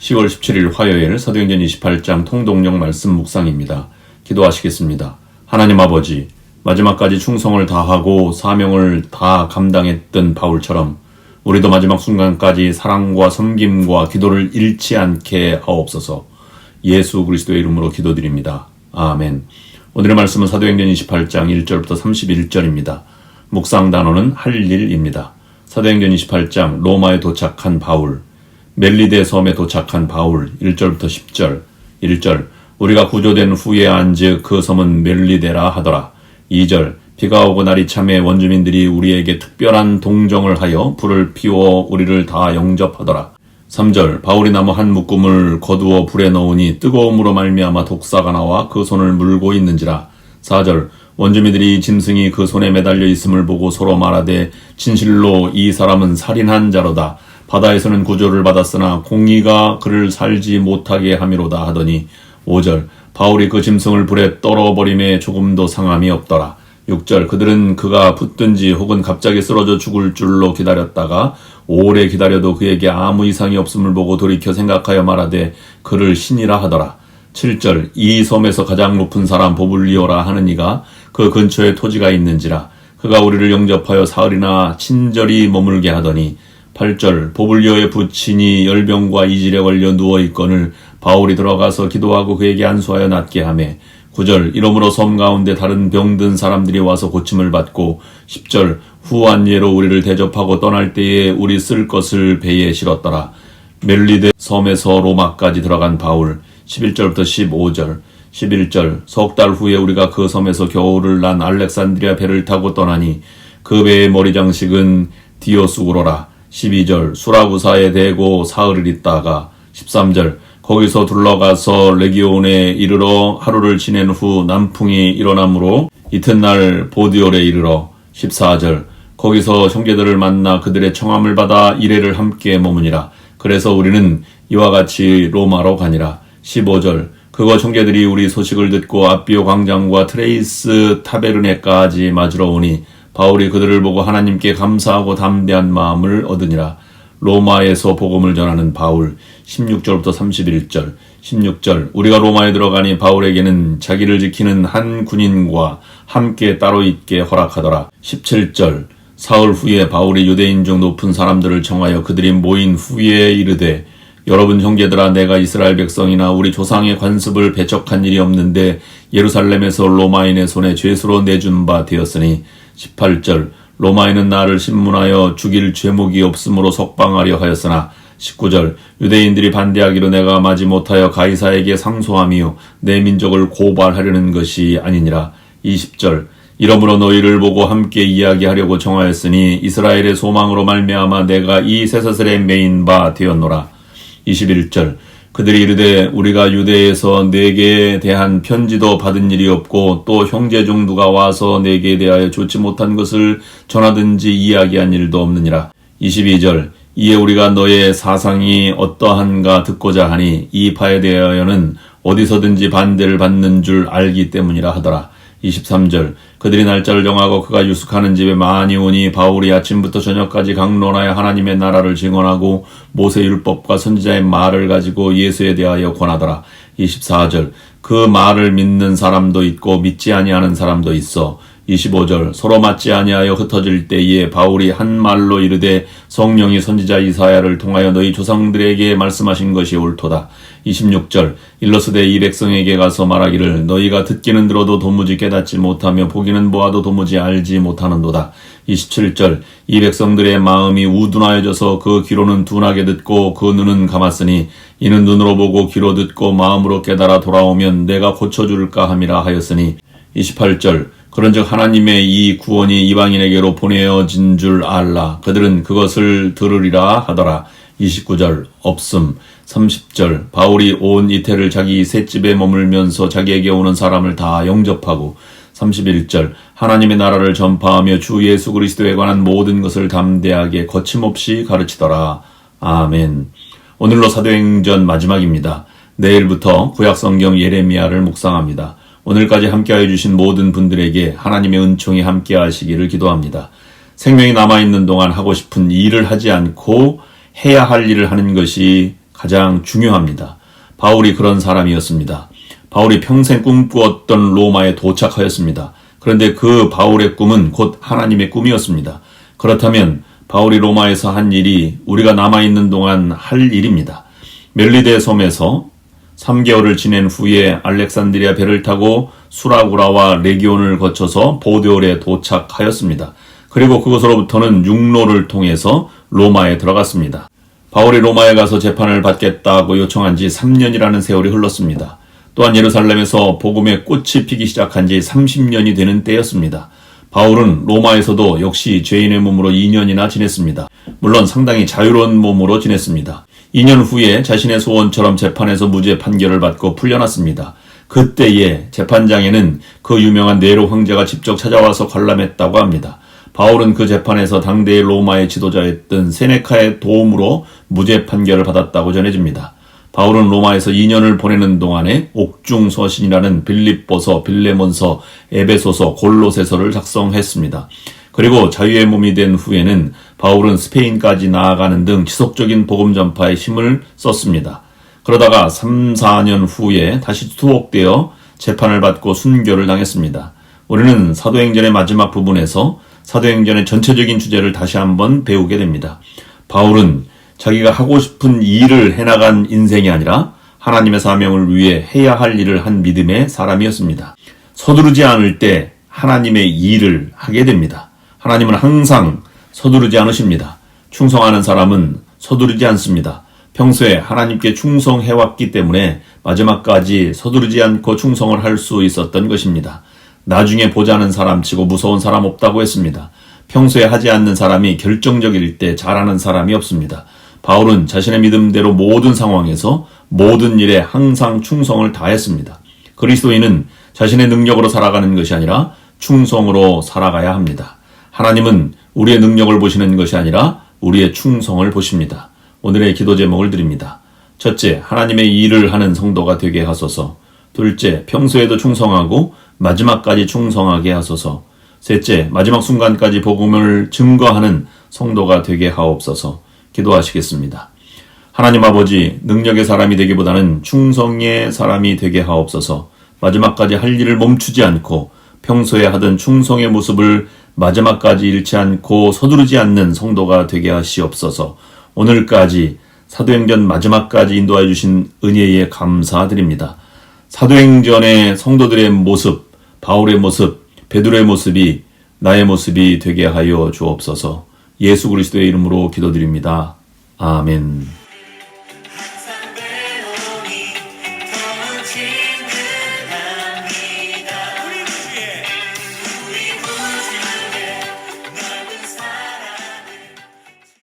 10월 17일 화요일 사도행전 28장 통독령 말씀 묵상입니다. 기도하시겠습니다. 하나님 아버지, 마지막까지 충성을 다하고 사명을 다 감당했던 바울처럼 우리도 마지막 순간까지 사랑과 섬김과 기도를 잃지 않게 하옵소서. 예수 그리스도의 이름으로 기도드립니다. 아멘. 오늘의 말씀은 사도행전 28장 1절부터 31절입니다. 묵상 단어는 할 일입니다. 사도행전 28장 로마에 도착한 바울, 멜리데 섬에 도착한 바울 1절부터 10절. 1절 우리가 구조된 후에 안즉 그 섬은 멜리데라 하더라. 2절 비가 오고 날이 참에 원주민들이 우리에게 특별한 동정을 하여 불을 피워 우리를 다 영접하더라. 3절 바울이 나무 한 묶음을 거두어 불에 넣으니 뜨거움으로 말미암아 독사가 나와 그 손을 물고 있는지라. 4절 원주민들이 짐승이 그 손에 매달려 있음을 보고 서로 말하되 진실로 이 사람은 살인한 자로다. 바다에서는 구조를 받았으나 공의가 그를 살지 못하게 함이로다 하더니 5절 바울이 그 짐승을 불에 떨어버림에 조금도 상함이 없더라. 6절 그들은 그가 붙든지 혹은 갑자기 쓰러져 죽을 줄로 기다렸다가 오래 기다려도 그에게 아무 이상이 없음을 보고 돌이켜 생각하여 말하되 그를 신이라 하더라. 7절 이 섬에서 가장 높은 사람 보블리오라 하는 이가 그 근처에 토지가 있는지라. 그가 우리를 영접하여 사흘이나 친절히 머물게 하더니 8절 보블리오의 부친이 열병과 이질에 걸려 누워있거늘 바울이 들어가서 기도하고 그에게 안수하여 낫게 하매 9절 이러므로 섬 가운데 다른 병든 사람들이 와서 고침을 받고 10절 후한 예로 우리를 대접하고 떠날 때에 우리 쓸 것을 배에 실었더라. 멜리데 섬에서 로마까지 들어간 바울 11절부터 15절 11절 석 달 후에 우리가 그 섬에서 겨울을 난 알렉산드리아 배를 타고 떠나니 그 배의 머리 장식은 디오수구로라. 12절 수라구사에 대고 사흘을 있다가 13절 거기서 둘러가서 레기온에 이르러 하루를 지낸 후 남풍이 일어나므로 이튿날 보디올에 이르러 14절 거기서 형제들을 만나 그들의 청함을 받아 이레를 함께 머무니라. 그래서 우리는 이와 같이 로마로 가니라. 15절 그거 형제들이 우리 소식을 듣고 아비오 광장과 트레이스 타베르네까지 맞으러 오니 바울이 그들을 보고 하나님께 감사하고 담대한 마음을 얻으니라. 로마에서 복음을 전하는 바울 16절부터 31절 16절 우리가 로마에 들어가니 바울에게는 자기를 지키는 한 군인과 함께 따로 있게 허락하더라. 17절 사흘 후에 바울이 유대인 중 높은 사람들을 청하여 그들이 모인 후에 이르되 여러분 형제들아 내가 이스라엘 백성이나 우리 조상의 관습을 배척한 일이 없는데 예루살렘에서 로마인의 손에 죄수로 내준 바 되었으니 18절 로마인은 나를 신문하여 죽일 죄목이 없으므로 석방하려 하였으나 19절 유대인들이 반대하기로 내가 마지못하여 가이사에게 상소하며 내 민족을 고발하려는 것이 아니니라. 20절 이러므로 너희를 보고 함께 이야기하려고 청하였으니 이스라엘의 소망으로 말미암아 내가 이 쇠사슬에 매인 바 되었노라. 21절 그들이 이르되 우리가 유대에서 네게 대한 편지도 받은 일이 없고 또 형제 중 누가 와서 네게 대하여 좋지 못한 것을 전하든지 이야기한 일도 없느니라. 22절 이에 우리가 너의 사상이 어떠한가 듣고자 하니 이 바에 대하여는 어디서든지 반대를 받는 줄 알기 때문이라 하더라. 23절 그들이 날짜를 정하고 그가 유숙하는 집에 많이 오니 바울이 아침부터 저녁까지 강론하여 하나님의 나라를 증언하고 모세 율법과 선지자의 말을 가지고 예수에 대하여 권하더라. 24절 그 말을 믿는 사람도 있고 믿지 아니하는 사람도 있어. 25절 서로 맞지 아니하여 흩어질 때에 바울이 한 말로 이르되 성령이 선지자 이사야를 통하여 너희 조상들에게 말씀하신 것이 옳도다. 26절 일러스되 이 백성에게 가서 말하기를 너희가 듣기는 들어도 도무지 깨닫지 못하며 보기는 보아도 도무지 알지 못하는도다. 27절 이 백성들의 마음이 우둔하여져서 그 귀로는 둔하게 듣고 그 눈은 감았으니 이는 눈으로 보고 귀로 듣고 마음으로 깨달아 돌아오면 내가 고쳐줄까 함이라 하였으니 28절 그런즉 하나님의 이 구원이 이방인에게로 보내어진 줄 알라. 그들은 그것을 들으리라 하더라. 29절 없음. 30절 바울이 온 이태를 자기 셋집에 머물면서 자기에게 오는 사람을 다 영접하고 31절 하나님의 나라를 전파하며 주 예수 그리스도에 관한 모든 것을 담대하게 거침없이 가르치더라. 아멘. 오늘로 사도행전 마지막입니다. 내일부터 구약성경 예레미야를 묵상합니다. 오늘까지 함께하여 주신 모든 분들에게 하나님의 은총이 함께하시기를 기도합니다. 생명이 남아있는 동안 하고 싶은 일을 하지 않고 해야 할 일을 하는 것이 가장 중요합니다. 바울이 그런 사람이었습니다. 바울이 평생 꿈꾸었던 로마에 도착하였습니다. 그런데 그 바울의 꿈은 곧 하나님의 꿈이었습니다. 그렇다면 바울이 로마에서 한 일이 우리가 남아있는 동안 할 일입니다. 멜리데 섬에서 3개월을 지낸 후에 알렉산드리아 배를 타고 수라구라와 레기온을 거쳐서 보데올에 도착하였습니다. 그리고 그곳으로부터는 육로를 통해서 로마에 들어갔습니다. 바울이 로마에 가서 재판을 받겠다고 요청한 지 3년이라는 세월이 흘렀습니다. 또한 예루살렘에서 복음의 꽃이 피기 시작한 지 30년이 되는 때였습니다. 바울은 로마에서도 역시 죄인의 몸으로 2년이나 지냈습니다. 물론 상당히 자유로운 몸으로 지냈습니다. 2년 후에 자신의 소원처럼 재판에서 무죄 판결을 받고 풀려났습니다. 그때에 재판장에는 그 유명한 네로 황제가 직접 찾아와서 관람했다고 합니다. 바울은 그 재판에서 당대의 로마의 지도자였던 세네카의 도움으로 무죄 판결을 받았다고 전해집니다. 바울은 로마에서 2년을 보내는 동안에 옥중서신이라는 빌립보서, 빌레몬서, 에베소서, 골로새서를 작성했습니다. 그리고 자유의 몸이 된 후에는 바울은 스페인까지 나아가는 등 지속적인 복음 전파에 힘을 썼습니다. 그러다가 3, 4년 후에 다시 투옥되어 재판을 받고 순교를 당했습니다. 우리는 사도행전의 마지막 부분에서 사도행전의 전체적인 주제를 다시 한번 배우게 됩니다. 바울은 자기가 하고 싶은 일을 해나간 인생이 아니라 하나님의 사명을 위해 해야 할 일을 한 믿음의 사람이었습니다. 서두르지 않을 때 하나님의 일을 하게 됩니다. 하나님은 항상 서두르지 않으십니다. 충성하는 사람은 서두르지 않습니다. 평소에 하나님께 충성해왔기 때문에 마지막까지 서두르지 않고 충성을 할 수 있었던 것입니다. 나중에 보자는 사람치고 무서운 사람 없다고 했습니다. 평소에 하지 않는 사람이 결정적일 때 잘하는 사람이 없습니다. 바울은 자신의 믿음대로 모든 상황에서 모든 일에 항상 충성을 다했습니다. 그리스도인은 자신의 능력으로 살아가는 것이 아니라 충성으로 살아가야 합니다. 하나님은 우리의 능력을 보시는 것이 아니라 우리의 충성을 보십니다. 오늘의 기도 제목을 드립니다. 첫째, 하나님의 일을 하는 성도가 되게 하소서. 둘째, 평소에도 충성하고 마지막까지 충성하게 하소서. 셋째, 마지막 순간까지 복음을 증거하는 성도가 되게 하옵소서. 기도하시겠습니다. 하나님 아버지, 능력의 사람이 되기보다는 충성의 사람이 되게 하옵소서. 마지막까지 할 일을 멈추지 않고 평소에 하던 충성의 모습을 마지막까지 잃지 않고 서두르지 않는 성도가 되게 하시옵소서. 오늘까지 사도행전 마지막까지 인도해 주신 은혜에 감사드립니다. 사도행전의 성도들의 모습, 바울의 모습, 베드로의 모습이 나의 모습이 되게 하여 주옵소서. 예수 그리스도의 이름으로 기도드립니다. 아멘.